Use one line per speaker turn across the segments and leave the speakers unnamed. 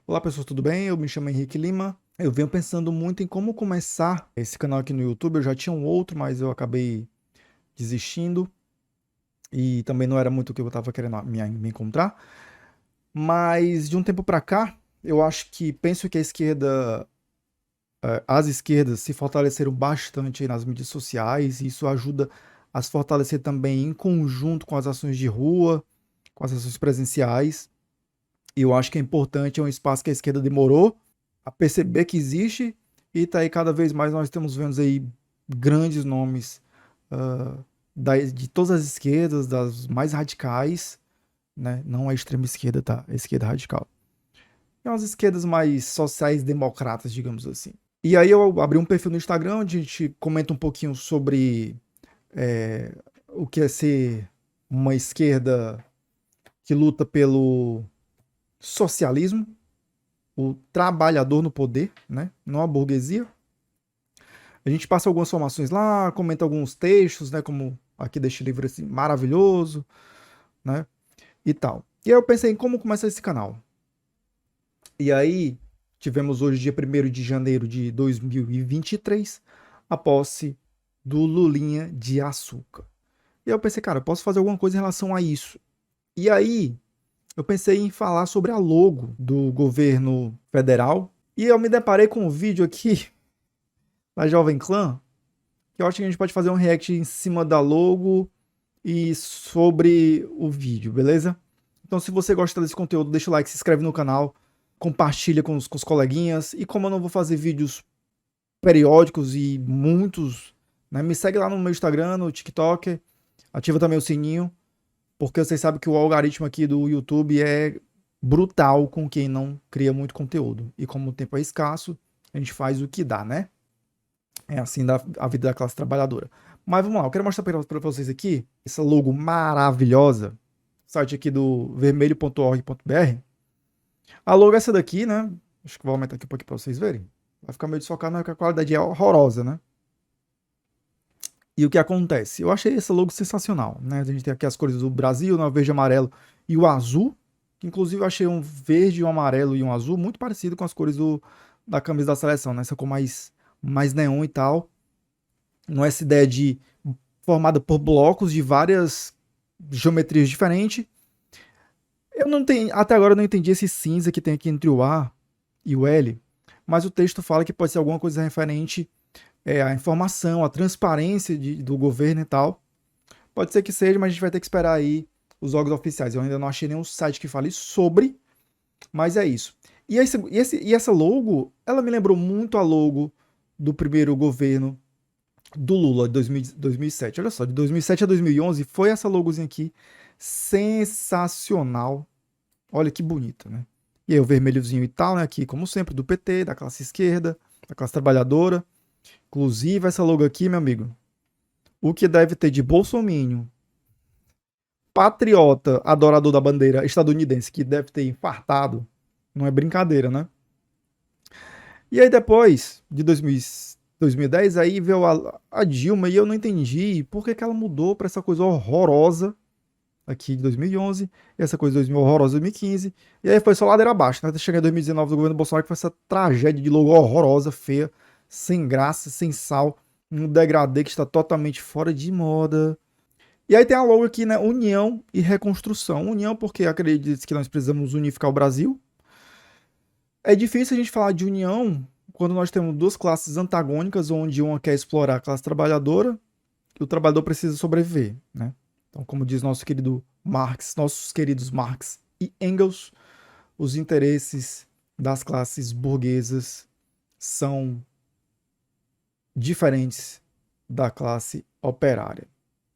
Olá pessoal, tudo bem? Eu me chamo Henrique Lima. Eu venho pensando muito em como começar esse canal aqui no YouTube. Eu já tinha um outro, mas eu acabei desistindo e também não era muito o que eu estava querendo me encontrar. Mas de um tempo para cá, eu acho que penso que a esquerda, as esquerdas se fortaleceram bastante aí nas mídias sociais e isso ajuda a se fortalecer também em conjunto com as ações de rua, com as ações presenciais. E eu acho que é importante, é um espaço que a esquerda demorou a perceber que existe, e tá aí cada vez mais nós estamos vendo aí grandes nomes ah, de todas as esquerdas, das mais radicais, né? Não a extrema esquerda, tá? A esquerda radical. É umas esquerdas mais sociais-democratas, digamos assim. E aí eu abri um perfil no Instagram onde a gente comenta um pouquinho sobre o que é ser uma esquerda que luta pelo socialismo, o trabalhador no poder, né? Não a burguesia. A gente passa algumas informações lá, comenta alguns textos, né? Como aqui deste livro assim, maravilhoso, né? E tal. E aí eu pensei em como começar esse canal. E aí tivemos hoje, dia 1º de janeiro de 2023, a posse do Lulinha de Açúcar. E aí eu pensei, cara, eu posso fazer alguma coisa em relação a isso. E aí eu pensei em falar sobre a logo do governo federal. E eu me deparei com um vídeo aqui da Jovem Clã, que eu acho que a gente pode fazer um react em cima da logo e sobre o vídeo, beleza? Então, se você gosta desse conteúdo, deixa o like, se inscreve no canal, compartilha com os coleguinhas. E como eu não vou fazer vídeos periódicos e muitos, né, me segue lá no meu Instagram, no TikTok, ativa também o sininho, porque vocês sabem que o algoritmo aqui do YouTube é brutal com quem não cria muito conteúdo. E como o tempo é escasso, a gente faz o que dá, né? É assim a vida da classe trabalhadora. Mas vamos lá, eu quero mostrar para vocês aqui essa logo maravilhosa, site aqui do vermelho.org.br. A logo é essa daqui, né? Acho que vou aumentar aqui um pouquinho para vocês verem. Vai ficar meio desfocado, mas a qualidade é horrorosa, né? E o que acontece? Eu achei essa logo sensacional, né? A gente tem aqui as cores do Brasil, né? O verde, amarelo e o azul. Que inclusive eu achei um verde, um amarelo e um azul muito parecido com as cores da camisa da seleção, né? Essa cor mais neon e tal. Não é essa ideia de formada por blocos de várias geometrias diferentes. Eu não tenho, até agora eu não entendi esse cinza que tem aqui entre o A e o L, mas o texto fala que pode ser alguma coisa referente à informação, à transparência do governo e tal. Pode ser que seja, mas a gente vai ter que esperar aí os órgãos oficiais. Eu ainda não achei nenhum site que fale sobre, mas é isso. E essa logo, ela me lembrou muito a logo do primeiro governo do Lula de 2007. Olha só, de 2007 a 2011 foi essa logozinha aqui sensacional. Olha que bonita, né? E aí o vermelhozinho e tal, né? Aqui, como sempre, do PT, da classe esquerda, da classe trabalhadora. Inclusive, essa logo aqui, meu amigo, o que deve ter de bolsominion, patriota, adorador da bandeira estadunidense, que deve ter infartado, não é brincadeira, né? E aí depois de 2010, aí veio a Dilma e eu não entendi por que ela mudou para essa coisa horrorosa aqui de 2011, e essa coisa de 2000 horrorosa de 2015, e aí foi só ladeira abaixo, né? Até chegar em 2019 do governo Bolsonaro, que foi essa tragédia de logo horrorosa, feia, sem graça, sem sal, um degradê que está totalmente fora de moda. E aí tem a logo aqui, né? União e reconstrução. União porque acredita que nós precisamos unificar o Brasil. É difícil a gente falar de união quando nós temos duas classes antagônicas, onde uma quer explorar a classe trabalhadora e o trabalhador precisa sobreviver, né? Então, como diz nosso querido Marx, nossos queridos Marx e Engels, os interesses das classes burguesas são diferentes da classe operária,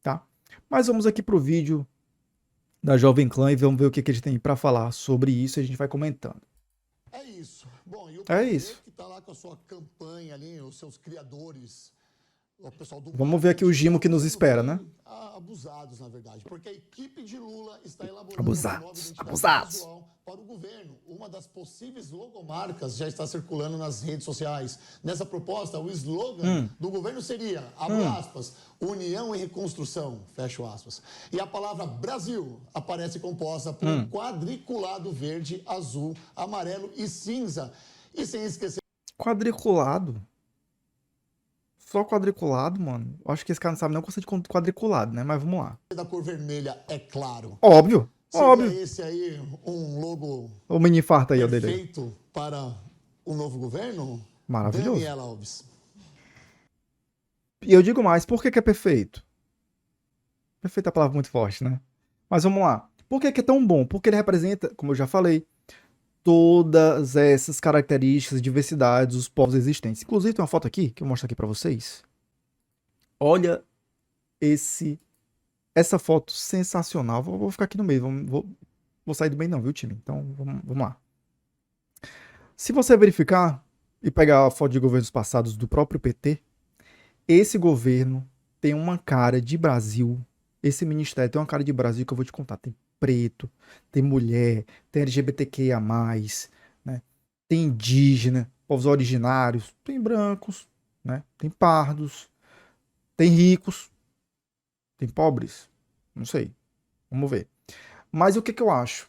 tá? Mas vamos aqui para o vídeo da Jovem Clã e vamos ver o que, que eles têm para falar sobre isso e a gente vai comentando.
É isso. Bom, e o
É
PT
isso.
que está lá com a sua campanha ali, os seus criadores o pessoal do
Vamos ver aqui o gimo que nos espera, né?
abusados, na verdade, porque a equipe de Lula está elaborando uma nova
Abusados,
identidade
abusados.
visual para o governo. Uma das possíveis logomarcas já está circulando nas redes sociais. Nessa proposta, o slogan do governo seria, abre aspas, União e Reconstrução, fecho aspas. E a palavra Brasil aparece composta por um quadriculado verde, azul, amarelo e cinza. E sem esquecer
Quadriculado? Só quadriculado, mano? Eu acho que esse cara não sabe nem o conceito de quadriculado, né? Mas vamos lá.
da cor vermelha, é claro.
Óbvio,
Seria
óbvio.
esse aí um logo
O mini infarto aí, ó, dele aí.
perfeito para o novo governo?
Maravilhoso.
Daniela Alves.
E eu digo mais, por que que é perfeito? Perfeito é uma palavra muito forte, né? Mas vamos lá. Por que que é tão bom? Porque ele representa, como eu já falei, todas essas características, diversidades, os povos existentes. Inclusive tem uma foto aqui, que eu vou mostrar aqui pra vocês. Olha essa foto sensacional. Vou ficar aqui no meio, vou sair do meio não, viu, time? Então, vamos lá. Se você verificar e pegar a foto de governos passados do próprio PT, esse governo tem uma cara de Brasil. Esse ministério tem uma cara de Brasil que eu vou te contar. Tem preto, tem mulher, tem LGBTQIA+, né? Tem indígena, povos originários, tem brancos, né? Tem pardos, tem ricos, tem pobres, não sei, vamos ver. Mas o que que eu acho?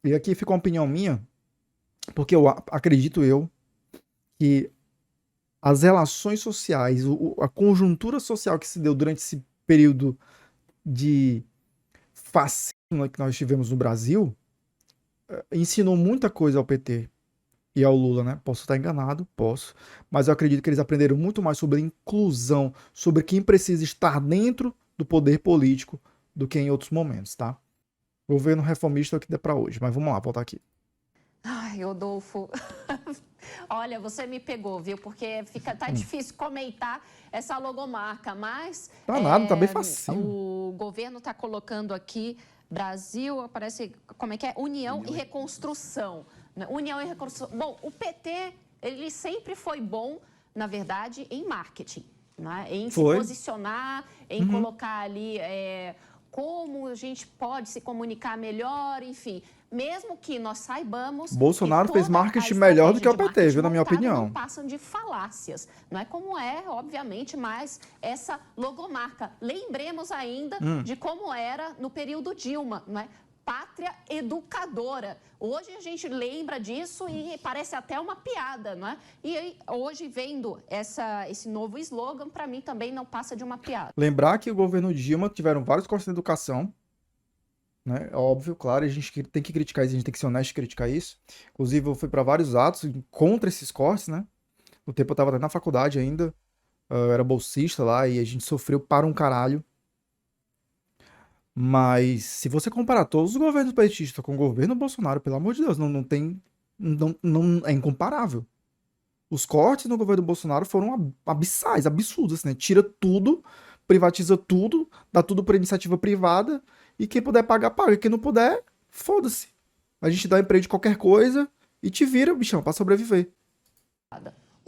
E aqui fica uma opinião minha, porque eu acredito que as relações sociais, a conjuntura social que se deu durante esse período de fascismo que nós tivemos no Brasil, ensinou muita coisa ao PT e ao Lula, né? Posso estar enganado, posso, mas eu acredito que eles aprenderam muito mais sobre inclusão, sobre quem precisa estar dentro do poder político do que em outros momentos, tá? Governo reformista é o que dá pra hoje, mas vamos lá, voltar aqui.
Ai, Rodolfo, olha, você me pegou, viu? Porque tá difícil comentar essa logomarca, mas...
Tá nada, tá bem facinho.
O governo tá colocando aqui, Brasil, aparece, como é que é? União e Reconstrução. Né? União e Reconstrução. Bom, o PT, ele sempre foi bom, na verdade, em marketing, né? Em se posicionar, em colocar ali... como a gente pode se comunicar melhor, enfim. Mesmo que nós saibamos...
Bolsonaro
que
fez marketing melhor do que o PT, viu, na minha opinião.
Não passam de falácias. Não é como obviamente, mas essa logomarca. Lembremos ainda de como era no período Dilma, não é? Pátria educadora. Hoje a gente lembra disso e parece até uma piada, não é? E aí, hoje, vendo esse novo slogan, para mim também não passa de uma piada.
Lembrar que o governo Dilma tiveram vários cortes na educação, né? Óbvio, claro, a gente tem que criticar isso, a gente tem que ser honesto e criticar isso. Inclusive, eu fui para vários atos contra esses cortes, né? No tempo eu estava até na faculdade ainda, eu era bolsista lá e a gente sofreu para um caralho. Mas se você comparar todos os governos petistas com o governo Bolsonaro, pelo amor de Deus, não é incomparável. Os cortes no governo Bolsonaro foram abissais, absurdos, né? Tira tudo, privatiza tudo, dá tudo por iniciativa privada e quem puder pagar, paga. Quem não puder, foda-se. A gente dá emprego de qualquer coisa e te vira, bichão, pra sobreviver.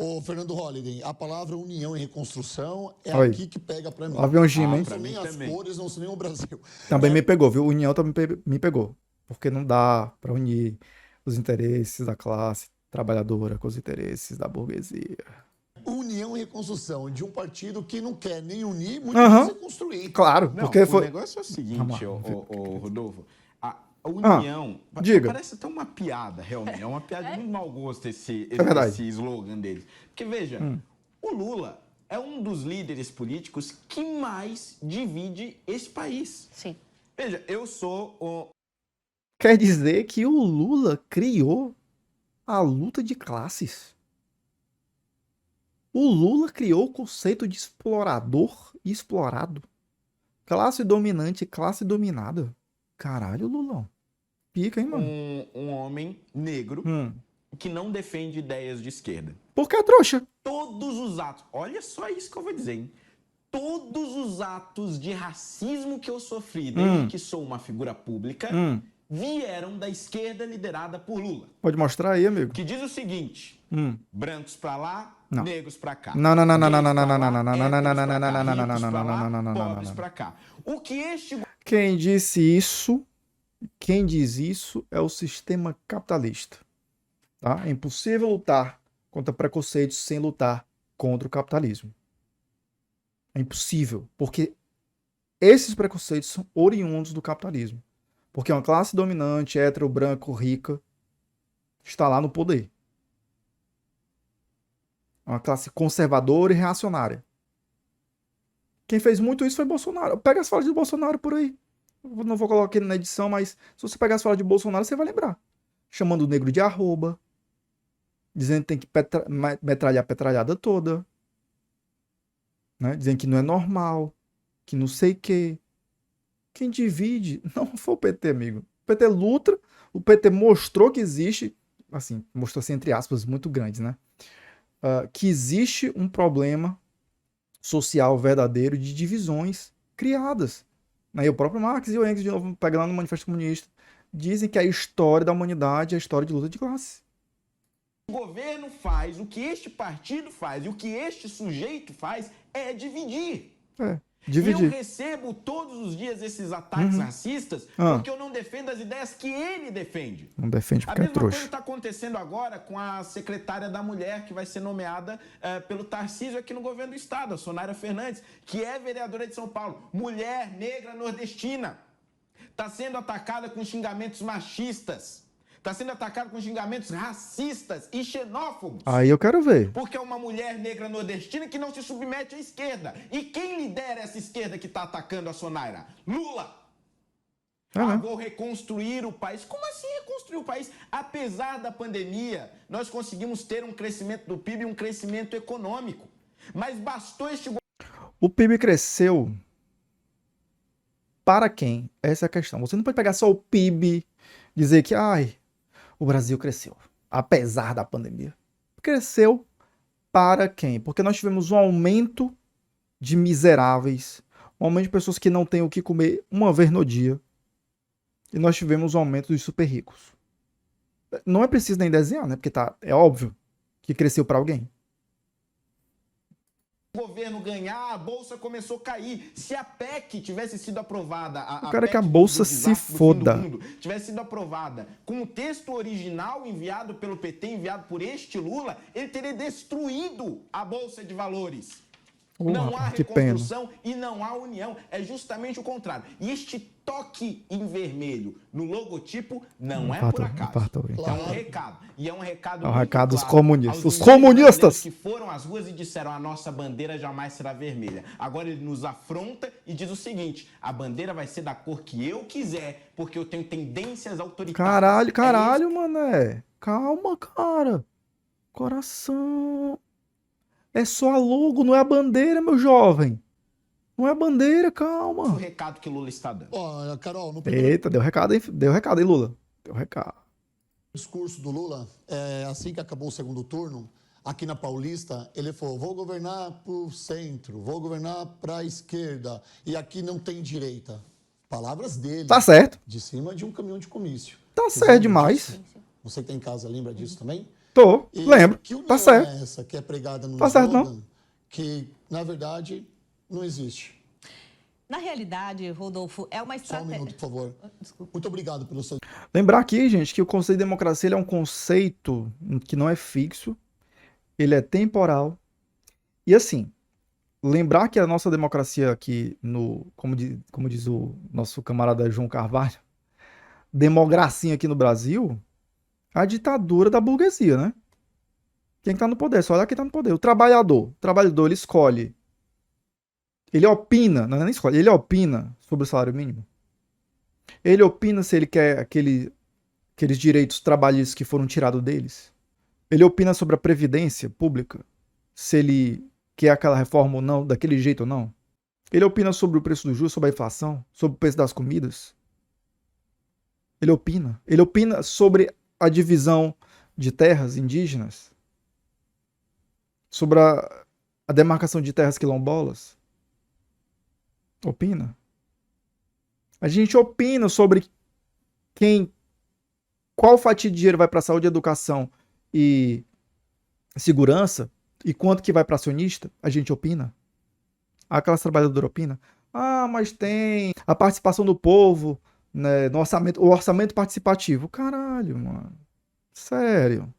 Ô, Fernando Holliday, a palavra união e reconstrução é
Oi.
aqui que pega pra mim.
Avião Gima, hein?
Não são nem as cores, não são nem o Brasil.
Também me pegou, viu? União também me pegou. Porque não dá pra unir os interesses da classe trabalhadora com os interesses da burguesia.
União e reconstrução de um partido que não quer nem unir, muito menos reconstruir.
Claro,
Não,
porque
o
foi...
negócio é o seguinte, Rodolfo. A
Ah,
união
diga.
parece até uma piada, realmente. É uma piada de muito mau gosto esse
verdade.
slogan deles. Porque, veja, o Lula é um dos líderes políticos que mais divide esse país.
Sim.
Veja, eu sou o...
Quer dizer que o Lula criou a luta de classes. O Lula criou o conceito de explorador e explorado. Classe dominante e classe dominada. Caralho, Lulão. Pica, hein, mano?
um homem negro que não defende ideias de esquerda.
Por que é trouxa?
Todos os atos, olha só isso que eu vou dizer, hein? Todos os atos de racismo que eu sofri desde que sou uma figura pública, vieram da esquerda liderada por Lula.
Pode mostrar aí, amigo?
Que diz o seguinte: brancos pra lá,
Não.
negros pra cá.
Não, não, não, não, não,
Gays
não,
pra
não,
lá,
não, não, não, não,
héteros
não,
pra
não,
cá,
não, não,
ricos
não,
pra
não,
lá,
não, não, não,
pobres
não.
pra cá. O que este
Quem diz isso é o sistema capitalista. Tá? É impossível lutar contra preconceitos sem lutar contra o capitalismo. É impossível, porque esses preconceitos são oriundos do capitalismo. Porque uma classe dominante, hétero, branco, rica, está lá no poder. É uma classe conservadora e reacionária. Quem fez muito isso foi Bolsonaro. Pega as falas de Bolsonaro por aí. Eu não vou colocar aqui na edição, mas se você pegar as falas de Bolsonaro, você vai lembrar. Chamando o negro de arroba. Dizendo que tem que metralhar a petralhada toda. Né? Dizendo que não é normal. Que não sei o quê. Quem divide não foi o PT, amigo. O PT luta. O PT mostrou que existe. Assim, mostrou assim, entre aspas, muito grandes, né? Que existe um problema social verdadeiro de divisões criadas. Aí o próprio Marx e o Engels, de novo, pegando no Manifesto Comunista, dizem que a história da humanidade é a história de luta de classe.
O governo faz, o que este partido faz e o que este sujeito faz é dividir.
Dividir.
E eu recebo todos os dias esses ataques racistas porque eu não defendo as ideias que ele defende.
Não defende porque é trouxa.
A mesma coisa está acontecendo agora com a secretária da Mulher, que vai ser nomeada pelo Tarcísio aqui no governo do estado, a Sonaira Fernandes, que é vereadora de São Paulo. Mulher negra nordestina. Está sendo atacada com xingamentos machistas. Está sendo atacado com xingamentos racistas e xenófobos.
Aí eu quero ver.
Porque é uma mulher negra nordestina que não se submete à esquerda. E quem lidera essa esquerda que está atacando a Sonaira? Lula. Vou reconstruir o país. Como assim reconstruir o país? Apesar da pandemia, nós conseguimos ter um crescimento do PIB e um crescimento econômico. Mas bastou este...
O PIB cresceu para quem? Essa é a questão. Você não pode pegar só o PIB, dizer que o Brasil cresceu, apesar da pandemia. Cresceu para quem? Porque nós tivemos um aumento de miseráveis, um aumento de pessoas que não têm o que comer uma vez no dia. E nós tivemos um aumento dos super ricos. Não é preciso nem desenhar, né? Porque é óbvio que cresceu para alguém.
O governo ganhar, a bolsa começou a cair. Se a PEC tivesse sido aprovada,
eu quero que a bolsa se foda.
Tivesse sido aprovada com o texto original enviado pelo PT, enviado por este Lula, ele teria destruído a bolsa de valores. Não há reconstrução e não há união. É justamente o contrário. E este toque em vermelho no logotipo não é por acaso. É um recado. E é um recado
muito recado dos comunistas.
Os
comunistas
que foram às ruas e disseram: a nossa bandeira jamais será vermelha. Agora ele nos afronta e diz o seguinte: a bandeira vai ser da cor que eu quiser, porque eu tenho tendências autoritárias.
Caralho, mané. Calma, cara. Coração. É só a logo, não é a bandeira, meu jovem. Não é a bandeira, calma.
O recado que Lula está dando.
Carol, no
Eita, deu recado, hein, Lula? Deu recado.
O discurso do Lula, assim que acabou o segundo turno, aqui na Paulista, ele falou: vou governar para o centro, vou governar para a esquerda, e aqui não tem direita. Palavras dele.
Tá certo.
De cima de um caminhão de comício.
Tá certo demais.
Você que tem em casa, lembra disso também?
Lembro. Tá certo.
É essa que é pregada no
tá certo, não?
Que, na verdade, não existe.
Na realidade, Rodolfo, é uma estratégia...
Só um minuto, por favor. Desculpa. Muito obrigado pelo seu...
Lembrar aqui, gente, que o conceito de democracia ele é um conceito que não é fixo, ele é temporal. E assim, lembrar que a nossa democracia aqui, como diz o nosso camarada João Carvalho, democracia aqui no Brasil, a ditadura da burguesia, né? Quem tá no poder? Só olha quem tá no poder. O trabalhador, ele escolhe. Ele opina, não é nem escolhe, ele opina sobre o salário mínimo. Ele opina se ele quer aqueles direitos trabalhistas que foram tirados deles. Ele opina sobre a previdência pública, se ele quer aquela reforma ou não, daquele jeito ou não. Ele opina sobre o preço do juros, sobre a inflação, sobre o preço das comidas. Ele opina. Ele opina sobre a divisão de terras indígenas, sobre a demarcação de terras quilombolas. Opina. A gente opina sobre qual fatia de dinheiro vai para saúde, educação e segurança, e quanto que vai para acionista, a gente opina. A classe trabalhadora opina. Ah, mas tem a participação do povo, né, no orçamento, o orçamento participativo. Caralho, mano. Sério.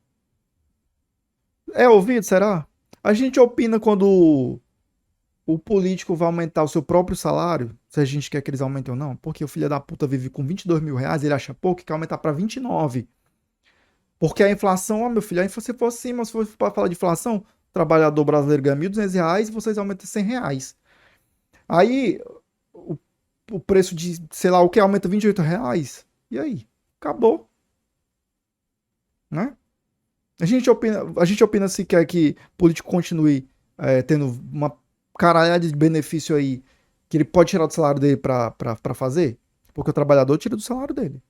É ouvido, será? A gente opina quando o político vai aumentar o seu próprio salário, se a gente quer que eles aumentem ou não, porque o filho da puta vive com 22 mil reais, ele acha pouco e quer aumentar para 29. Porque a inflação, meu filho, se for assim, mas se for para falar de inflação, o trabalhador brasileiro ganha 1.200 reais e vocês aumentam 100 reais. Aí, o preço de, sei lá, o que aumenta 28 reais. E aí? Acabou. Né? A gente opina se quer que o político continue tendo uma caralhada de benefício aí que ele pode tirar do salário dele pra fazer, porque o trabalhador tira do salário dele.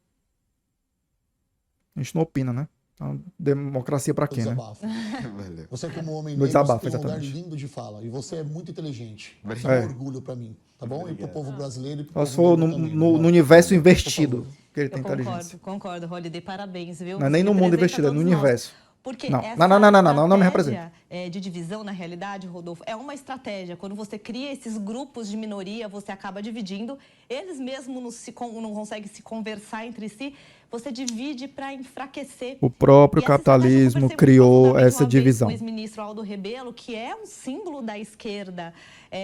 A gente não opina, né? Então, democracia pra quê, né?
Você como homem
No
negro,
desabafo,
você tem um lugar
exatamente.
lindo de fala. E você é muito inteligente. Isso
É.
é um orgulho pra mim, tá bom? E pro povo brasileiro e pro
Só se
povo
for
negro também,
no
tá bom?
universo
Por
invertido
favor.
que ele tem
Eu
inteligência.
concordo, Holiday, parabéns, viu?
Não é nem no mundo
Representa
invertido, é no
todos nós.
universo.
Porque
Não.
essa
Não me
estratégia, de divisão, na realidade, Rodolfo, é uma estratégia. Quando você cria esses grupos de minoria, você acaba dividindo. Eles mesmos não conseguem se conversar entre si. Você divide para enfraquecer.
O próprio
E essa estratégia eu
capitalismo
conversei muito
criou
profundamente
essa
uma vez
divisão.
com o ex-ministro Aldo Rebelo, que é um símbolo da esquerda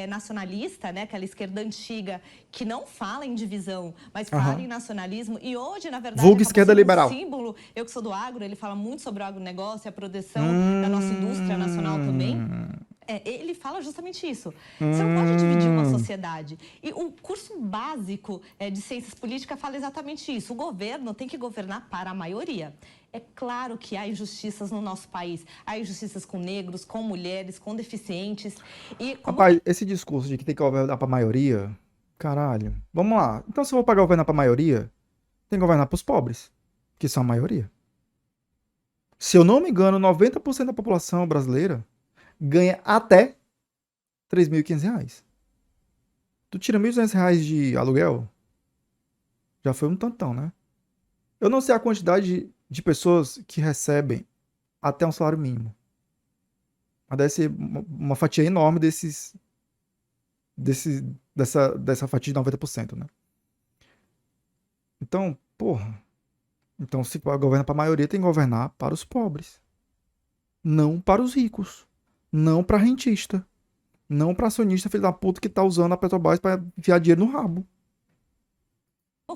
nacionalista, né? Aquela esquerda antiga que não fala em divisão, mas fala em nacionalismo. E hoje, na verdade,
Vulgo
acabou
esquerda
sendo
liberal.
um símbolo. Eu que sou do agro, ele fala muito sobre o agronegócio e a proteção da nossa indústria nacional também. Ele fala justamente isso. Você não pode dividir uma sociedade. E o curso básico de ciências políticas fala exatamente isso. O governo tem que governar para a maioria. É claro que há injustiças no nosso país. Há injustiças com negros, com mulheres, com deficientes. E
Rapaz, esse discurso de que tem que governar pra maioria, caralho. Vamos lá. Então, se eu vou governar pra maioria, tem que governar pros pobres, que são a maioria. Se eu não me engano, 90% da população brasileira ganha até R$3.500. Tu tira R$1.200 de aluguel, já foi um tantão, né? Eu não sei a quantidade de pessoas que recebem até um salário mínimo. Mas deve ser uma fatia enorme dessa fatia de 90%, né? Então, porra. Então, se governa para a maioria, tem que governar para os pobres. Não para os ricos. Não para rentista. Não para acionista filho da puta que tá usando a Petrobras para enfiar dinheiro no rabo.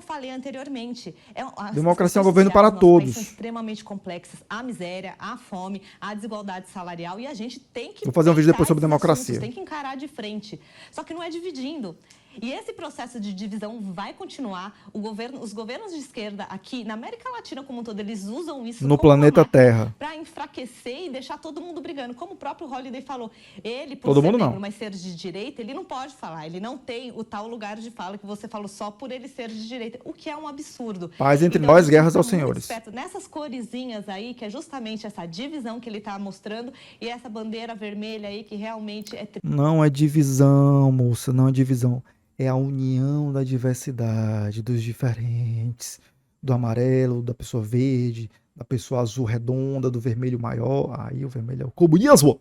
eu falei anteriormente,
Democracia é um governo para todos.
São extremamente complexas. A miséria, a fome, a desigualdade salarial, e a gente tem que
Vou fazer um vídeo depois sobre
esses
democracia.
assuntos, tem que encarar de frente. Só que não é dividindo. E esse processo de divisão vai continuar. Os governos de esquerda aqui na América Latina como um todo, eles usam isso
no planeta Terra
para enfraquecer e deixar todo mundo brigando. Como o próprio Holiday falou, ele, por
todo
ser
mundo
negro,
não.
mas ser de direita, ele não pode falar. Ele não tem o tal lugar de fala que você falou só por ele ser de direita, o que é um absurdo.
Paz entre
Então,
nós,
a gente
guerras
tá
aos
muito
senhores.
esperto nessas coresinhas aí, que é justamente essa divisão que ele está mostrando, e essa bandeira vermelha aí que realmente é...
Não é divisão, moça, não é divisão. É a união da diversidade, dos diferentes. Do amarelo, da pessoa verde, da pessoa azul redonda, do vermelho maior. Aí o vermelho é o comunismo.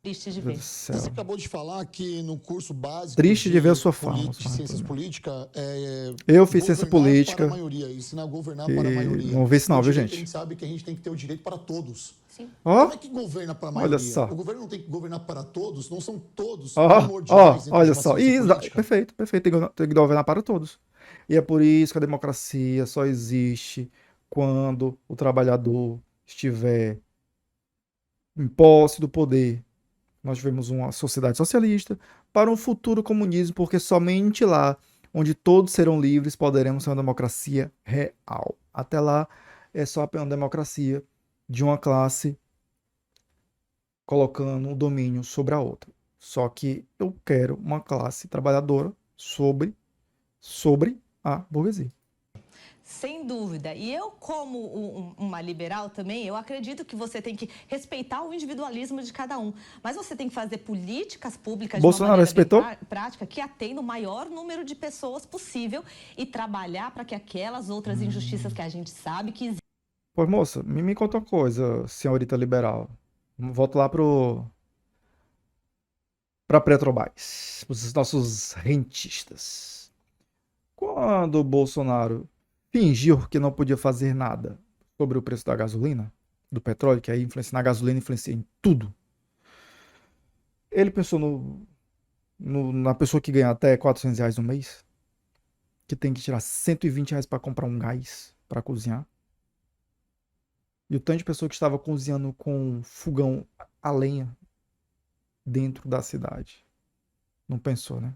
Triste de
Meu
ver.
Deus do céu.
Você acabou de falar que no curso básico
Triste de ver a sua fala,
de ciências políticas
Eu fiz ciência política.
Para a maioria, ensinar a governar para a maioria.
Não vi isso não,
O
viu,
direito,
gente?
A gente sabe que a gente tem que ter o direito para todos.
Sim.
Ó,
Como é que governa para a maioria?
olha só.
O governo não tem que governar para todos, não são todos
Ó,
primordiais dentro de
olha
uma
só.
ciência política.
Perfeito. Tem que governar para todos. E é por isso que a democracia só existe quando o trabalhador estiver em posse do poder. Nós tivemos uma sociedade socialista para um futuro comunismo, porque somente lá, onde todos serão livres, poderemos ter uma democracia real. Até lá, é só apenas uma democracia de uma classe colocando um domínio sobre a outra. Só que eu quero uma classe trabalhadora sobre a burguesia.
Sem dúvida. E eu, como uma liberal também, eu acredito que você tem que respeitar o individualismo de cada um. Mas você tem que fazer políticas públicas
Bolsonaro respeitou?
Prática que atenda o maior número de pessoas possível e trabalhar para que aquelas outras injustiças que a gente sabe que existem.
Pois, moça, me conta uma coisa, senhorita liberal. Volto lá pra Petrobras, os nossos rentistas. Quando o Bolsonaro fingiu que não podia fazer nada sobre o preço da gasolina, do petróleo, que aí influencia na gasolina, influencia em tudo, ele pensou na pessoa que ganha até R$400 no mês, que tem que tirar R$120 para comprar um gás para cozinhar. E o tanto de pessoa que estava cozinhando com fogão a lenha dentro da cidade. Não pensou, né?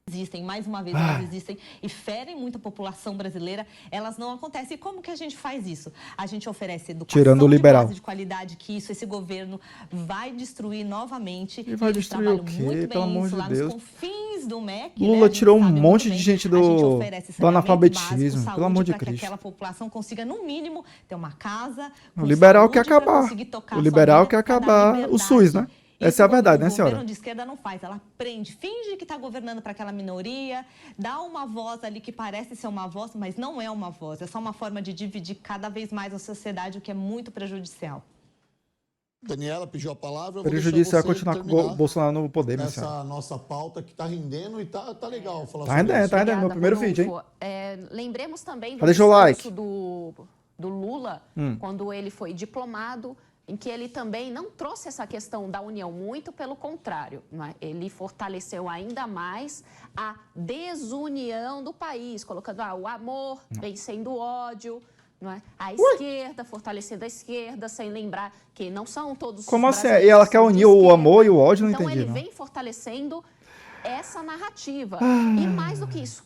Existem, mais uma vez, elas existem e ferem muito a população brasileira, elas não acontecem. E como que a gente faz isso? A gente oferece educação
tirando o liberal
de base de qualidade, que esse governo vai destruir novamente.
E vai destruir o quê? Pelo amor de
lá
Deus.
nos confins do MEC,
Lula
né?
tirou um monte de gente do analfabetismo,
básico,
pelo amor de
para que
Cristo.
aquela população consiga, no mínimo, ter uma casa.
O liberal quer
saúde,
acabar.
conseguir tocar
O
a sua
liberal
vida,
quer
pra dar
acabar o
liberdade.
SUS, né? Essa é a verdade, né,
O
senhora?
governo de esquerda não faz, ela prende, finge que está governando para aquela minoria, dá uma voz ali que parece ser uma voz, mas não é uma voz, é só uma forma de dividir cada vez mais a sociedade, o que é muito prejudicial.
Daniela pediu a palavra.
Prejudicial é continuar com o Bolsonaro no poder, minha senhora.
Essa nossa pauta que está rendendo e tá legal falar
Tá
sobre
rendendo,
isso.
tá rendendo. Meu primeiro vídeo, hein?
Lembremos também do
Deixa o like.
do Lula, quando ele foi diplomado, em que ele também não trouxe essa questão da união, muito pelo contrário, não é? Ele fortaleceu ainda mais a desunião do país, colocando o amor vencendo o ódio, não é? A esquerda, fortalecendo a esquerda, sem lembrar que não são todos os
Como assim?
brasileiros
E ela quer
são de
unir o
esquerda.
amor e o ódio? Não
Então
entendi,
ele
não.
vem fortalecendo essa narrativa. E mais do que isso,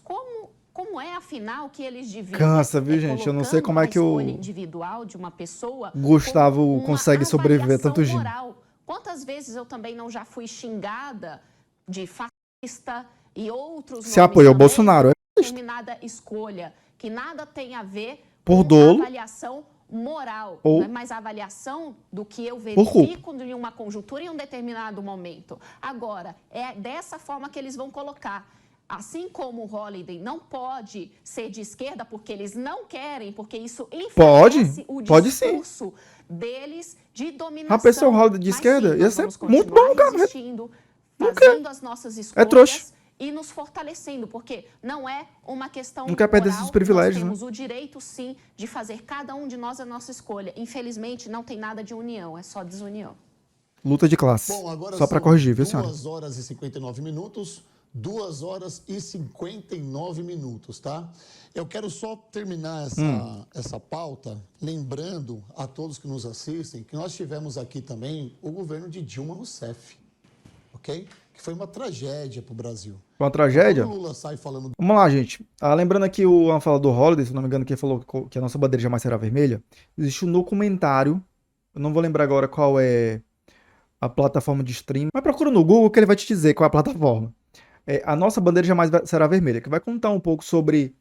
como é, afinal, que eles dividem?
Cansa, viu, gente? Eu não sei como é que o
a escolha individual de uma pessoa
Gustavo
com uma
consegue sobreviver
avaliação
tanto giro.
moral. Quantas vezes eu também não já fui xingada de fascista e outros
Se apoiou o
também,
Bolsonaro, é
determinada escolha, que nada tem a ver
Por
com
dolo.
avaliação moral,
Ou
né? Mas a avaliação do que eu
por culpa.
verifico em uma conjuntura em um determinado momento. Agora, é dessa forma que eles vão colocar. Assim como o Holliday não pode ser de esquerda porque eles não querem, porque isso enfraquece o
Pode sim.
discurso deles de dominação.
A pessoa Holliday de
Mas
esquerda
sim,
ia
nós
ser
vamos
muito
continuar
bom, cara.
resistindo,
Não
fazendo as nossas escolhas
trouxa.
e nos fortalecendo, porque não é uma questão
Não quer perder
moral,
esses privilégios,
nós temos o direito, sim, de fazer cada um de nós a nossa escolha. Infelizmente, não tem nada de união, é só desunião.
Luta de classe.
Bom, agora
Só pra
são
corrigir, viu, senhora?
2 horas e 59 minutos. 2 horas e 59 minutos, tá? Eu quero só terminar essa pauta lembrando a todos que nos assistem que nós tivemos aqui também o governo de Dilma Rousseff, ok? Que foi uma tragédia para o Brasil.
Foi uma tragédia?
Quando o Lula sai falando...
Vamos lá, gente. Lembrando aqui uma fala do Holliday, se não me engano, que ele falou que a nossa bandeira jamais será vermelha. Existe um documentário, eu não vou lembrar agora qual é a plataforma de stream, mas procura no Google que ele vai te dizer qual é a plataforma. A nossa bandeira jamais será vermelha, que vai contar um pouco sobre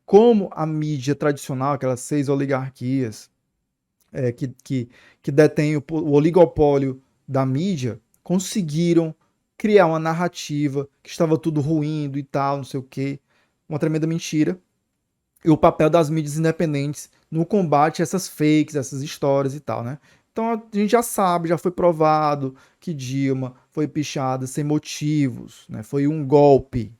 como a mídia tradicional, aquelas 6 oligarquias que detêm o oligopólio da mídia, conseguiram criar uma narrativa que estava tudo ruindo e tal, não sei o quê. Uma tremenda mentira. E o papel das mídias independentes no combate a essas fakes, essas histórias e tal, né? Então a gente já sabe, já foi provado que Dilma foi pichada sem motivos, né? Foi um golpe.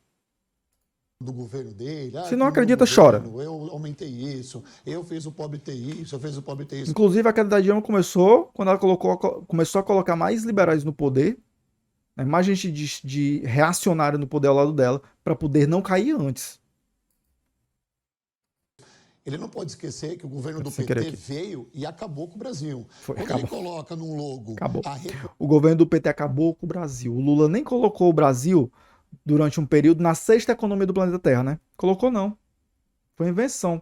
Do governo dele.
Se não acredita, chora.
Eu aumentei isso, eu fiz o pobre ter isso, eu fiz o pobre ter isso.
Inclusive a queda da Dilma começou quando ela começou a colocar mais liberais no poder, né? Mais gente de reacionário no poder ao lado dela, para poder não cair antes.
Ele não pode esquecer que o governo do PT veio e acabou com o Brasil. Quando ele coloca num logo...
Acabou. O governo do PT acabou com o Brasil. O Lula nem colocou o Brasil durante um período na 6ª economia do planeta Terra, né? Colocou não. Foi invenção.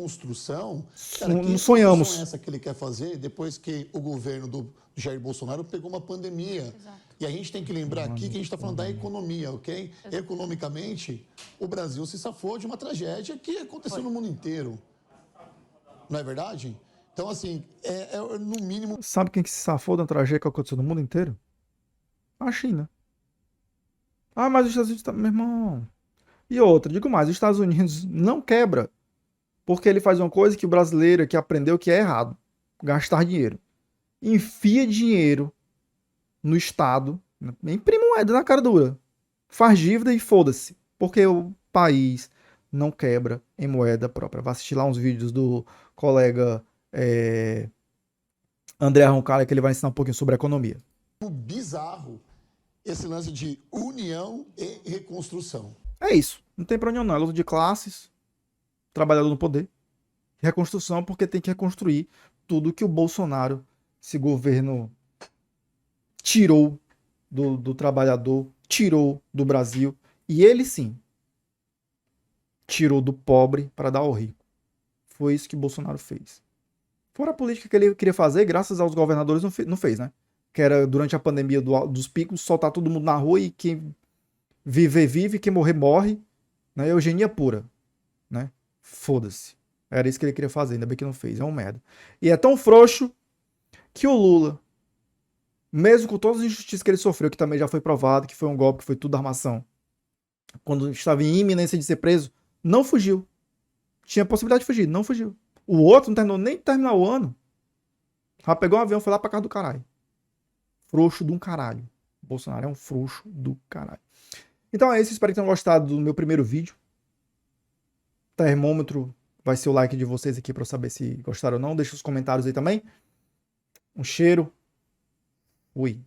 construção,
Não sonhamos.
Construção é essa que ele quer fazer depois que o governo do Jair Bolsonaro pegou uma pandemia.
Exato.
E a gente tem que lembrar aqui que a gente está falando da economia, ok?
Exato.
Economicamente, o Brasil se safou de uma tragédia que aconteceu no mundo inteiro. Não é verdade? Então, assim, no mínimo...
Sabe quem que se safou da tragédia que aconteceu no mundo inteiro? A China. Ah, mas os Estados Unidos... Meu irmão... E outra, digo mais, os Estados Unidos não quebra porque ele faz uma coisa que o brasileiro que aprendeu que é errado. Gastar dinheiro. Enfia dinheiro no Estado, imprime moeda na cara dura. Faz dívida e foda-se. Porque o país não quebra em moeda própria. Vai assistir lá uns vídeos do colega André Roncalha que ele vai ensinar um pouquinho sobre economia.
Bizarro esse lance de união e reconstrução.
É isso. Não tem pra onde não. É luta de classes, trabalhador no poder, reconstrução, porque tem que reconstruir tudo que o Bolsonaro, esse governo, tirou do trabalhador, tirou do Brasil. E ele sim tirou do pobre para dar ao rico. Foi isso que o Bolsonaro fez. Fora a política que ele queria fazer, graças aos governadores, não fez, né? Que era, durante a pandemia dos picos, soltar todo mundo na rua e quem viver, vive, quem morrer, morre. Né? Eugenia pura. Né? Foda-se. Era isso que ele queria fazer, ainda bem que não fez. É um merda. E é tão frouxo que o Lula, mesmo com todas as injustiças que ele sofreu, que também já foi provado, que foi um golpe, que foi tudo armação, quando estava em iminência de ser preso, não fugiu. Tinha possibilidade de fugir, não fugiu. O outro não terminou nem de terminar o ano. Já pegou um avião e foi lá pra casa do caralho. Frouxo de um caralho. O Bolsonaro é um frouxo do caralho. Então é isso, espero que tenham gostado do meu primeiro vídeo. Termômetro vai ser o like de vocês aqui pra eu saber se gostaram ou não. Deixa os comentários aí também. Um cheiro. Fui.